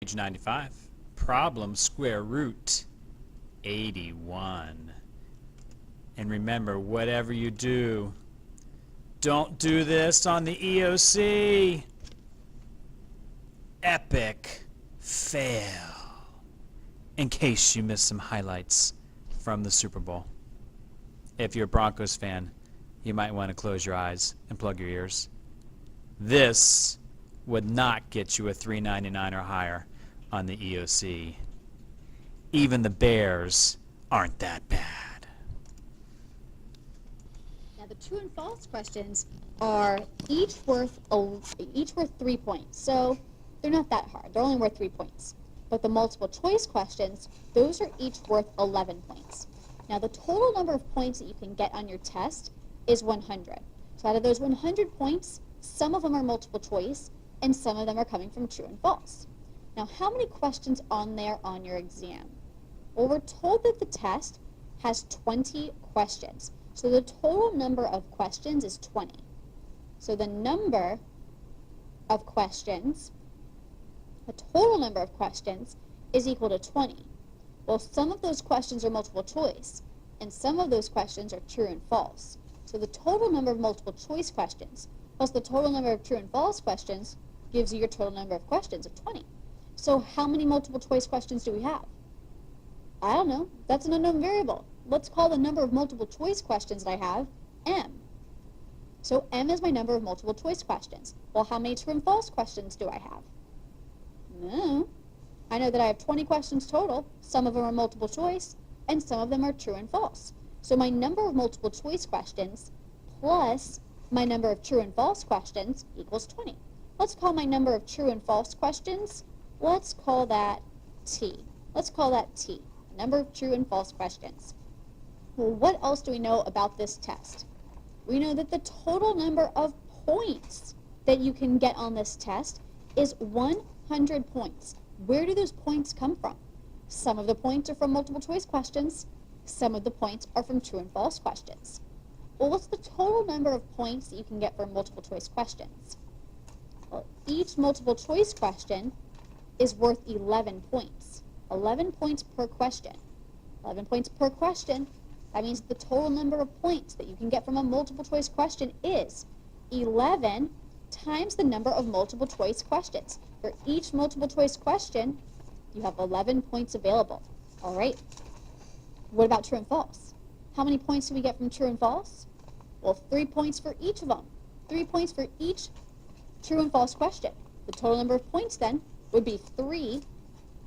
Page 95. Problem square root 81. And remember, whatever you do, don't do this on the EOC. Epic fail. In case you missed some highlights from the Super Bowl. If you're a Broncos fan, you might want to close your eyes and plug your ears. This would not get you a 399 or higher on the EOC. Even the Bears aren't that bad. Now the true and false questions are each worth 3 points. So they're not that hard. They're only worth 3 points. But the multiple choice questions, those are each worth 11 points. Now the total number of points that you can get on your test is 100. So out of those 100 points, some of them are multiple choice and some of them are coming from true and false. Now how many questions on there on your exam? Well, we're told that the test has 20 questions. So the total number of questions is 20. So the number of questions, the total number of questions is equal to 20. Well, some of those questions are multiple choice, and some of those questions are true and false. So the total number of multiple choice questions plus the total number of true and false questions gives you your total number of questions of 20. So how many multiple choice questions do we have? I don't know. That's an unknown variable. Let's call the number of multiple choice questions that I have m. So m is my number of multiple choice questions. Well, how many true and false questions do I have? No. I know that I have 20 questions total. Some of them are multiple choice, and some of them are true and false. So my number of multiple choice questions plus my number of true and false questions equals 20. Let's call my number of true and false questions, let's call that t. Let's call that t, number of true and false questions. Well, what else do we know about this test? We know that the total number of points that you can get on this test is 100 points. Where do those points come from? Some of the points are from multiple choice questions. Some of the points are from true and false questions. Well, what's the total number of points that you can get from multiple choice questions? Well, each multiple choice question is worth 11 points. 11 points per question. 11 points per question. That means the total number of points that you can get from a multiple choice question is 11 times the number of multiple choice questions. For each multiple choice question, you have 11 points available. All right. What about true and false? How many points do we get from true and false? Well, 3 points for each of them. 3 points for each true and false question. The total number of points then would be 3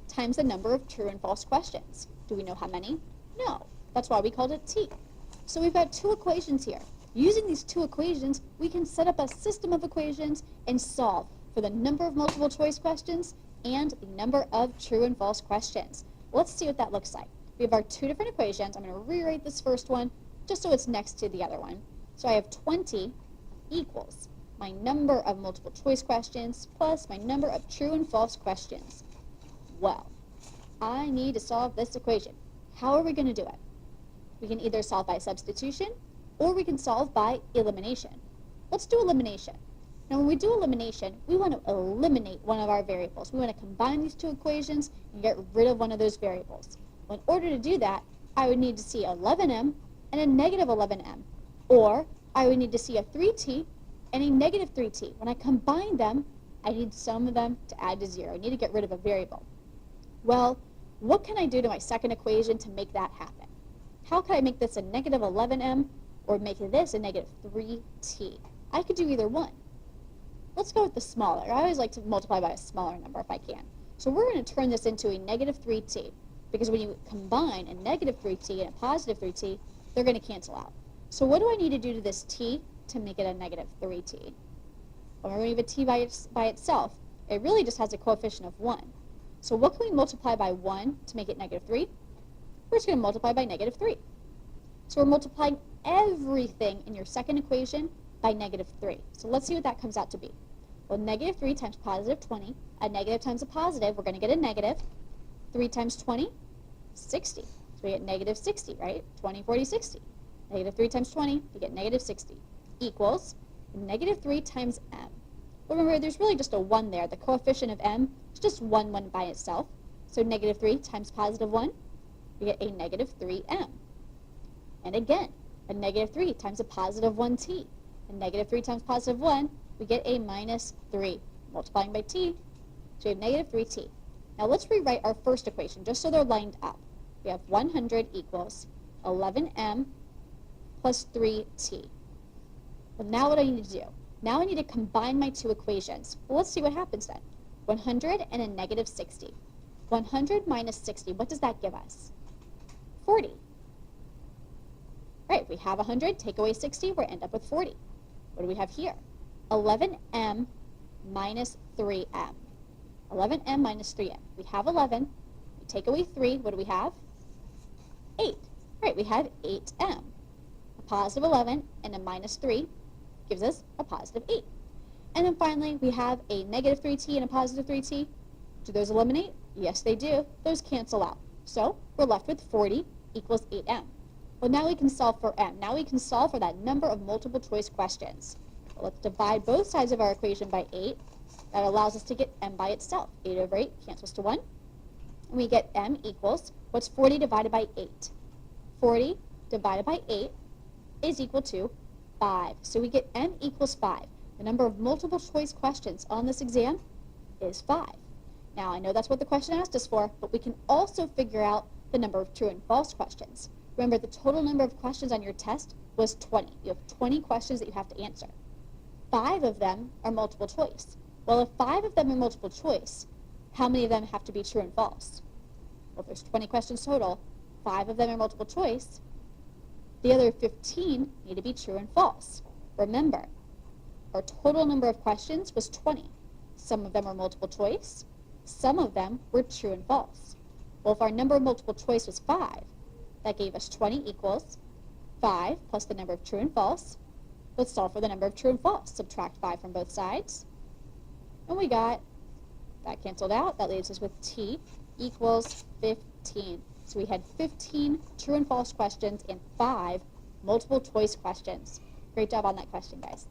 times the number of true and false questions. Do we know how many? No. That's why we called it t. So we've got two equations here. Using these two equations, we can set up a system of equations and solve for the number of multiple choice questions and the number of true and false questions. Let's see what that looks like. We have our two different equations. I'm going to rewrite this first one just so it's next to the other one. So I have 20 equals my number of multiple choice questions plus my number of true and false questions. Well, I need to solve this equation. How are we going to do it? We can either solve by substitution or we can solve by elimination. Let's do elimination. Now when we do elimination, we want to eliminate one of our variables. We want to combine these two equations and get rid of one of those variables. Well, in order to do that, I would need to see 11m and a negative 11m. Or I would need to see a 3t and a negative 3t. When I combine them, I need some of them to add to 0. I need to get rid of a variable. Well, what can I do to my second equation to make that happen? How can I make this a negative 11m or make this a negative 3t? I could do either one. Let's go with the smaller. I always like to multiply by a smaller number if I can. So we're going to turn this into a negative 3t because when you combine a negative 3t and a positive 3t, they're going to cancel out. So what do I need to do to this t to make it a negative 3t? Well, when we have a t by itself, it really just has a coefficient of 1. So what can we multiply by 1 to make it negative 3? We're just going to multiply by negative 3. So we're multiplying everything in your second equation by negative 3. So let's see what that comes out to be. Well, negative 3 times positive 20, a negative times a positive, we're going to get a negative. 3 times 20, 60. So we get negative 60, right? 20, 40, 60. Negative 3 times 20, we get negative 60, equals negative 3 times m. Well, remember, there's really just a 1 there. The coefficient of m It's just 1 by itself. So negative 3 times positive 1, we get a negative 3m. And again, a negative 3 times a positive 1t. And negative 3 times positive 1, we get a minus 3. Multiplying by t, so we have negative 3t. Now let's rewrite our first equation just so they're lined up. We have 100 equals 11m plus 3t. Well, now what do I need to do? Now I need to combine my two equations. Well, let's see what happens then. 100 and a negative 60. 100 minus 60, what does that give us? 40. All right, we have 100, take away 60, we end up with 40. What do we have here? 11m minus 3m. 11m minus 3m. We have 11. We take away 3. What do we have? 8. Right, we have 8m. A positive 11 and a minus 3 gives us a positive 8. And then finally, we have a negative 3t and a positive 3t. Do those eliminate? Yes, they do. Those cancel out. So we're left with 40 equals 8m. Well, now we can solve for m. Now we can solve for that number of multiple choice questions. Well, let's divide both sides of our equation by 8. That allows us to get m by itself. 8 over 8 cancels to 1. And we get m equals, what's 40 divided by 8? 40 divided by 8 is equal to 5. So we get m equals 5. The number of multiple choice questions on this exam is 5. Now, I know that's what the question asked us for, but we can also figure out the number of true and false questions. Remember, the total number of questions on your test was 20. You have 20 questions that you have to answer. 5 of them are multiple choice. Well, if 5 of them are multiple choice, how many of them have to be true and false? Well, if there's 20 questions total, 5 of them are multiple choice. The other 15 need to be true and false. Remember, our total number of questions was 20. Some of them are multiple choice. Some of them were true and false. Well, if our number of multiple choice was 5, that gave us 20 equals 5 plus the number of true and false. Let's solve for the number of true and false. Subtract 5 from both sides. And we got, that canceled out. That leaves us with t equals 15. So we had 15 true and false questions and 5 multiple choice questions. Great job on that question, guys.